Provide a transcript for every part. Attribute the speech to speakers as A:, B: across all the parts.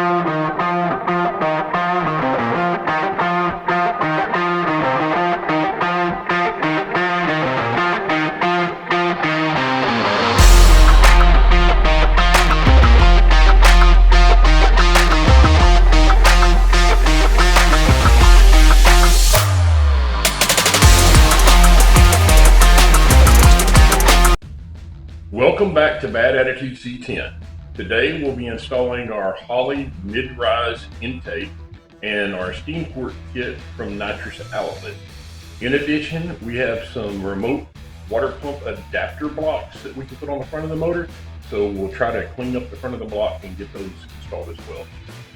A: Welcome back to Bad Attitude C-10. Today we'll be installing our Holley mid-rise intake and our steam port kit from Nitrous outlet. In addition, we have some remote water pump adapter blocks that we can put on the front of the motor. So we'll try to clean up the front of the block and get those installed as well.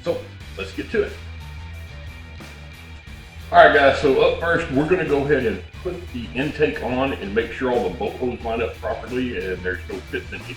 A: So let's get to it. All right guys, so up first, we're gonna go ahead and put the intake on and make sure all the bolt holes line up properly and there's no fitment issues.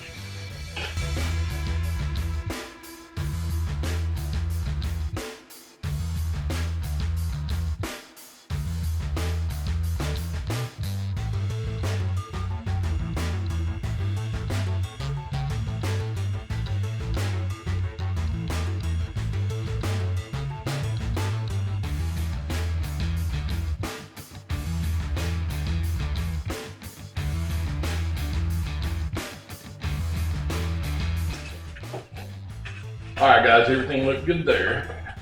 A: All right guys, everything looked good there.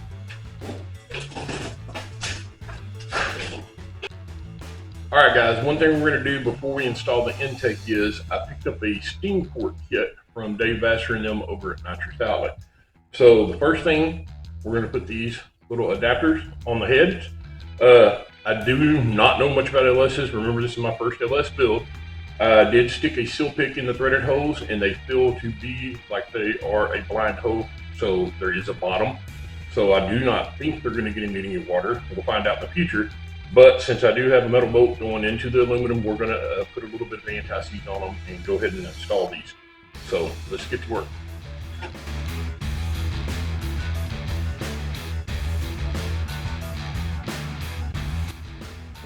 A: All right guys, one thing we're gonna do before we install the intake is I picked up a steam port kit from Dave Vassar and them over at Nitrous Outlet. So the first thing, we're gonna put these little adapters on the heads. I do not know much about LSs. Remember, this is my first LS build. I did stick a seal pick in the threaded holes and they feel to be like they are a blind hole. So there is a bottom. So I do not think they're gonna get into any water. We'll find out in the future. But since I do have a metal bolt going into the aluminum, we're gonna put a little bit of anti-seize on them and go ahead and install these. So let's get to work.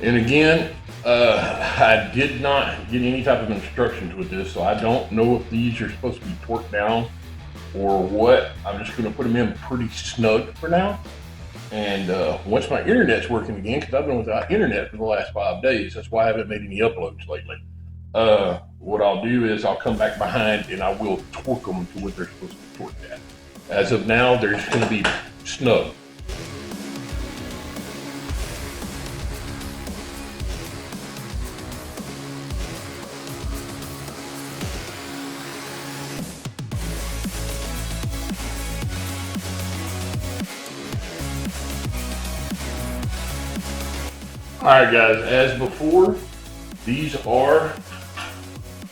A: And again, I did not get any type of instructions with this, so I don't know if these are supposed to be torqued down or what. I'm just gonna put them in pretty snug for now. And once my internet's working again, because I've been without internet for the last 5 days, that's why I haven't made any uploads lately. What I'll do is I'll come back behind and I will torque them to what they're supposed to be torqued at. As of now, they're just gonna be snug. All right guys, as before, these are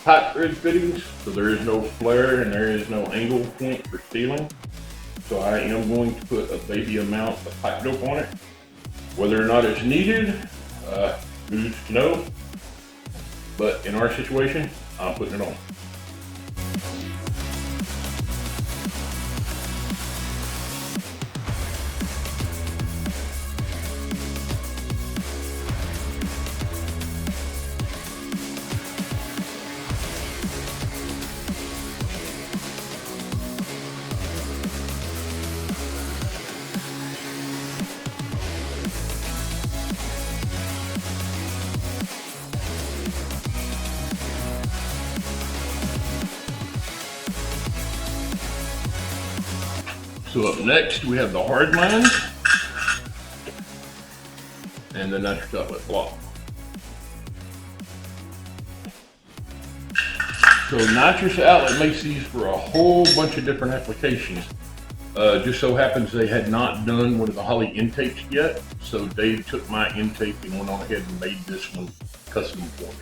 A: hot thread fittings, so there is no flare and there is no angle point for sealing. So I am going to put a baby amount of pipe dope on it. Whether or not it's needed, who's to know? But in our situation, I'm putting it on. So up next, we have the hard lines and the Nitrous outlet block. So Nitrous outlet makes these for a whole bunch of different applications. Just so happens they had not done one of the Holley intakes yet. So Dave took my intake and went on ahead and made this one custom for me.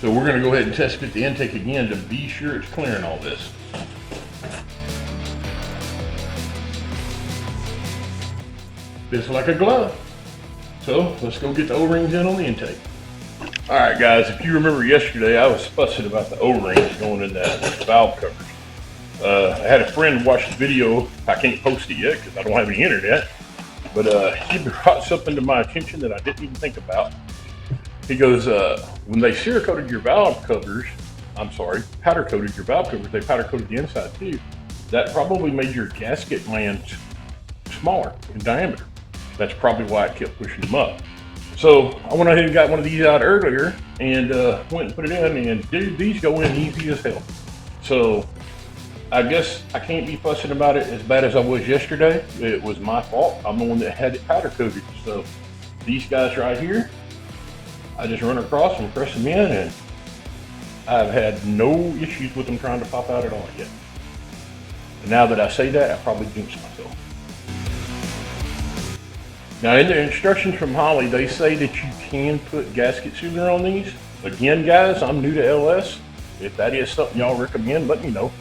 A: So we're gonna go ahead and test fit the intake again to be sure it's clearing all this. Fits like a glove. So let's go get the O-rings in on the intake. All right, guys, if you remember yesterday, I was fussing about the O-rings going in that valve covers. I had a friend watch the video. I can't post it yet because I don't have any internet, but he brought something to my attention that I didn't even think about. He goes, when they powder coated your valve covers, they powder coated the inside too. That probably made your gasket lands smaller in diameter. That's probably why it kept pushing them up. So I went ahead and got one of these out earlier and went and put it in, and dude, these go in easy as hell. So I guess I can't be fussing about it as bad as I was yesterday. It was my fault. I'm the one that had it powder coated. So these guys right here, I just run across and press them in, and I've had no issues with them trying to pop out at all yet. And now that I say that, I probably jinxed myself. Now in the instructions from Holley, they say that you can put gasket sealer on these. Again, guys, I'm new to LS. If that is something y'all recommend, let me know.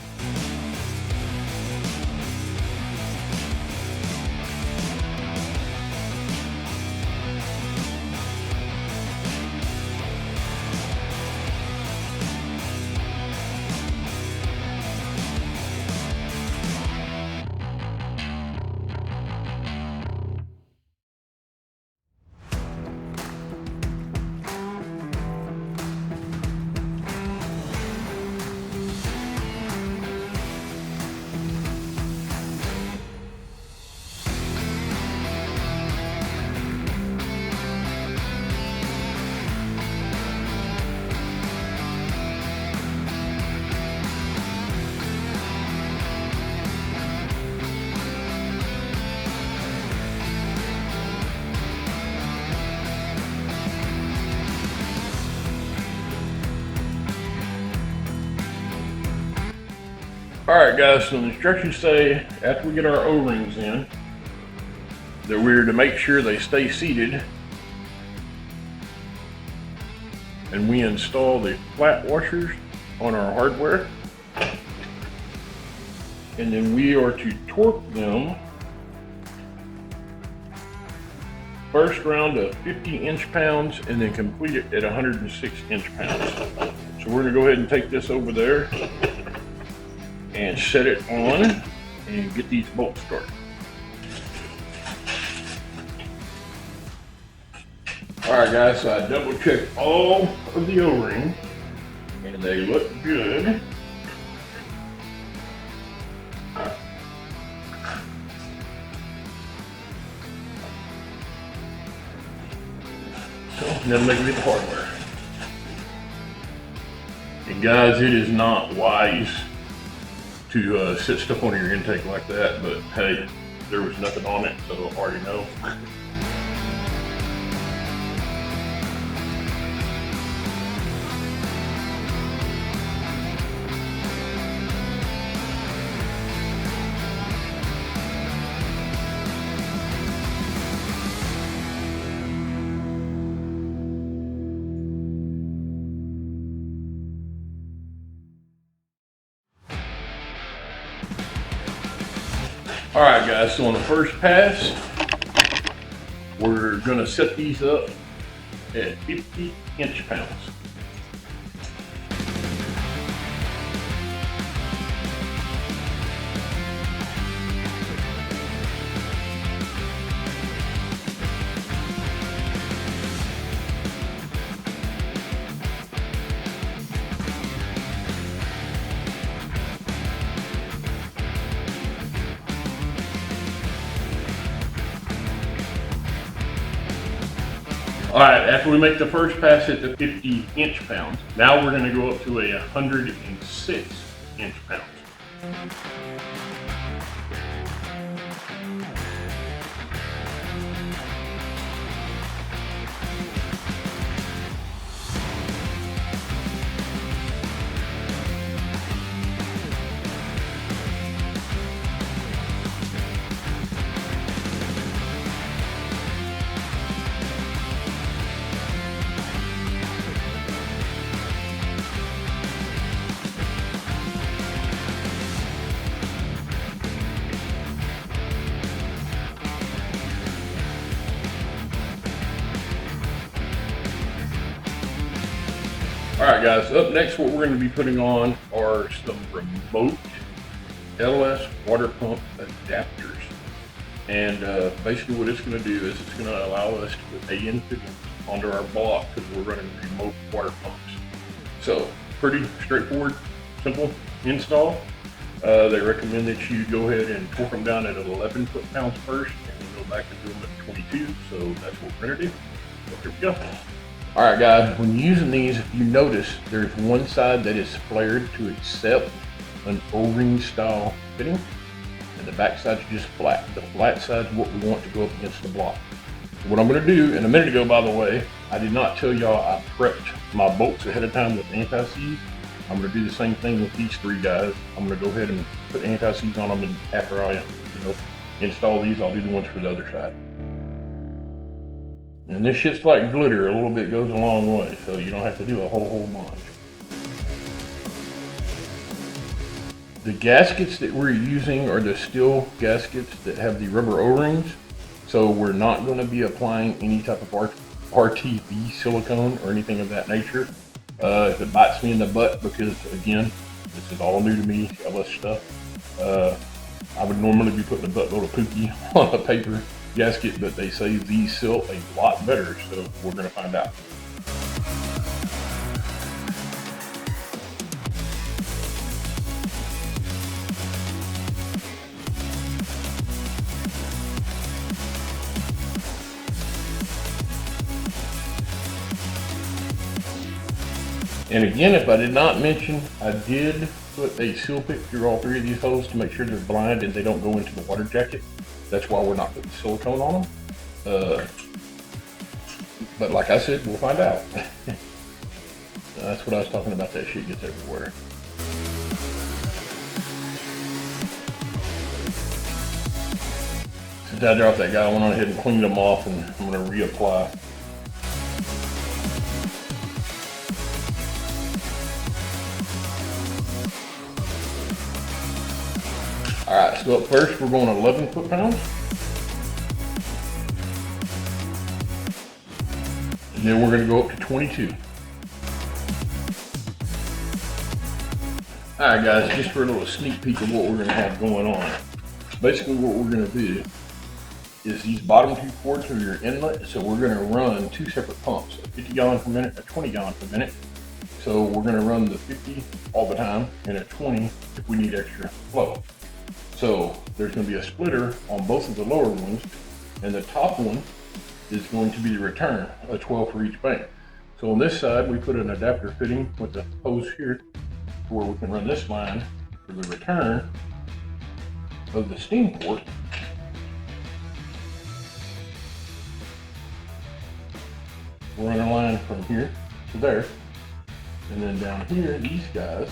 A: Alright guys, so the instructions say after we get our O-rings in, that we're to make sure they stay seated, and we install the flat washers on our hardware, and then we are to torque them first round of 50 inch-pounds and then complete it at 106 inch-pounds. So we're going to go ahead and take this over there and set it on and get these bolts started. Alright guys, so I double checked all of the O-rings and they look good. So then let me get the hardware. And guys, it is not wise to set stuff on your intake like that, but hey, there was nothing on it, so I already know. All right guys, so on the first pass, we're gonna set these up at 50 inch-pounds. All right, after we make the first pass at the 50 inch-pounds, now we're gonna go up to a 106 inch-pounds. Alright guys, up next what we're going to be putting on are some remote LS water pump adapters. And basically what it's going to do is it's going to allow us to put AN fittings onto our block because we're running remote water pumps. So pretty straightforward, simple install. They recommend that you go ahead and torque them down at 11 foot-pounds first and then go back and do them at 22. So that's what we're going to do. So here we go. Alright guys, when using these, if you notice, there's one side that is flared to accept an O-ring style fitting, and the back side's just flat. The flat side's what we want to go up against the block. So what I'm going to do, and a minute ago by the way, I did not tell y'all I prepped my bolts ahead of time with anti-seize. I'm going to do the same thing with these three guys. I'm going to go ahead and put anti-seize on them, and after I install these, I'll do the ones for the other side. And this shit's like glitter, a little bit goes a long way, so you don't have to do a whole bunch. The gaskets that we're using are the steel gaskets that have the rubber O-rings, so we're not going to be applying any type of RTV silicone or anything of that nature. If it bites me in the butt, because again, this is all new to me, LS stuff, I would normally be putting a buttload of pookie on a paper gasket, but they say these seal a lot better, so we're going to find out. And again, if I did not mention, I did put a seal pick through all three of these holes to make sure they're blind and they don't go into the water jacket. That's why we're not putting silicone on them. But like I said, we'll find out. That's what I was talking about, that shit gets everywhere. Since I dropped that guy, I went on ahead and cleaned them off, and I'm going to reapply. Alright, so up first we're going 11 foot-pounds. And then we're going to go up to 22. Alright guys, just for a little sneak peek of what we're going to have going on. Basically what we're going to do is these bottom two ports are your inlet, so we're going to run two separate pumps, a 50 gallon per minute, a 20 gallon per minute. So we're going to run the 50 all the time and a 20 if we need extra flow. So there's going to be a splitter on both of the lower ones, and the top one is going to be the return, a 12 for each bank. So on this side, we put an adapter fitting with the hose here, where we can run this line for the return of the steam port. We'll run a line from here to there, and then down here, these guys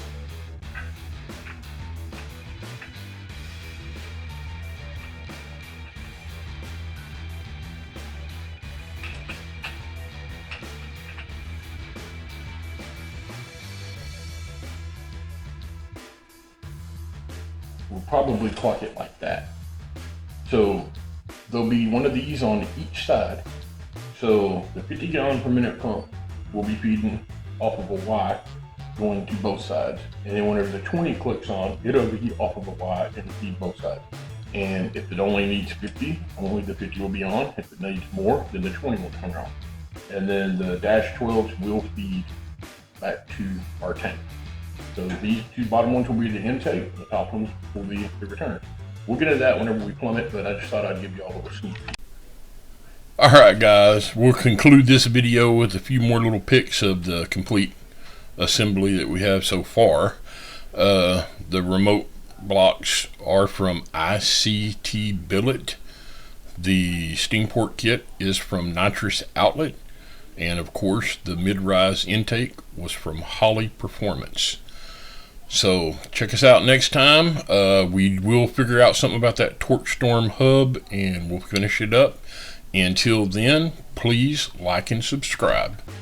A: we'll probably clock it like that. So there'll be one of these on each side. So the 50 gallon per minute pump will be feeding off of a Y going to both sides. And then whenever the 20 clicks on, it'll be off of a Y and feed both sides. And if it only needs 50, only the 50 will be on. If it needs more, then the 20 will turn on. And then the dash 12s will feed back to our tank. So these two bottom ones will be the intake, the top ones will be the return. We'll get into that whenever we plumb it, but I just thought I'd give you all a little sneak peek. Alright guys, we'll conclude this video with a few more little pics of the complete assembly that we have so far. The remote blocks are from ICT Billet. The steam port kit is from Nitrous outlet. And of course, the mid-rise intake was from Holley Performance. So check us out next time. We will figure out something about that torque storm hub, and we'll finish it up. Until then, please like and subscribe.